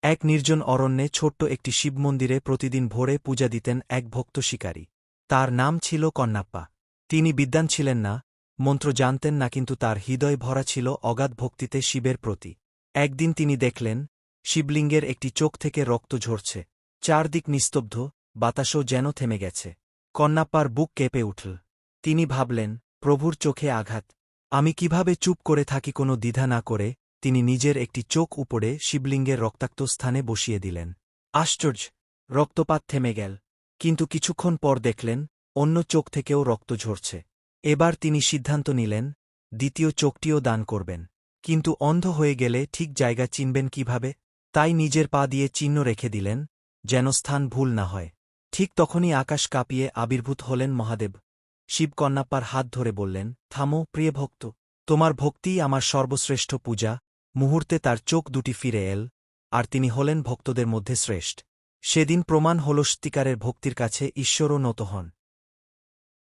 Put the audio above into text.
এক নির্জন অরণ্যে ছোট্ট একটি শিবমন্দিরে প্রতিদিন ভোরে পূজা দিতেন এক ভক্ত শিকারী। তার নাম ছিল কন্নাপ্পা। তিনি বিদ্বান ছিলেন না, মন্ত্র জানতেন না, কিন্তু তার হৃদয় ভরা ছিল অগাধ ভক্তিতে শিবের প্রতি। একদিন তিনি দেখলেন, শিবলিঙ্গের একটি চোখ থেকে রক্ত ঝরছে। চারদিক নিস্তব্ধ, বাতাসও যেন থেমে গেছে। কন্নাপ্পার বুক কেঁপে উঠল। তিনি ভাবলেন, প্রভুর চোখে আঘাত। আমি কিভাবে চুপ করে থাকি? কোনো দ্বিধা না করে তিনি নিজের একটি চোখ উপরে শিবলিঙ্গের রক্তাক্ত স্থানে বসিয়ে দিলেন। আশ্চর্য! রক্তপাত থেমে গেল। কিন্তু কিছুক্ষণ পর দেখলেন, অন্য চোখ থেকেও রক্ত ঝরছে। এবার তিনি সিদ্ধান্ত নিলেন, দ্বিতীয় চোখটিও দান করবেন। কিন্তু অন্ধ হয়ে গেলে ঠিক জায়গা চিনবেন কিভাবে? তাই নিজের পা দিয়ে চিহ্ন রেখে দিলেন, যেন স্থান ভুল না হয়। ঠিক তখনই আকাশ কাঁপিয়ে আবির্ভূত হলেন মহাদেব। শিব কন্নাপ্পার হাত ধরে বললেন, থামো প্রিয় ভক্ত, তোমার ভক্তিই আমার সর্বশ্রেষ্ঠ পূজা। মুহূর্তে তার চোখ দুটি ফিরে এল, আর তিনি হলেন ভক্তদের মধ্যে শ্রেষ্ঠ। সেদিন প্রমাণ হল সত্যিকারের ভক্তির কাছে ঈশ্বরও নত হন।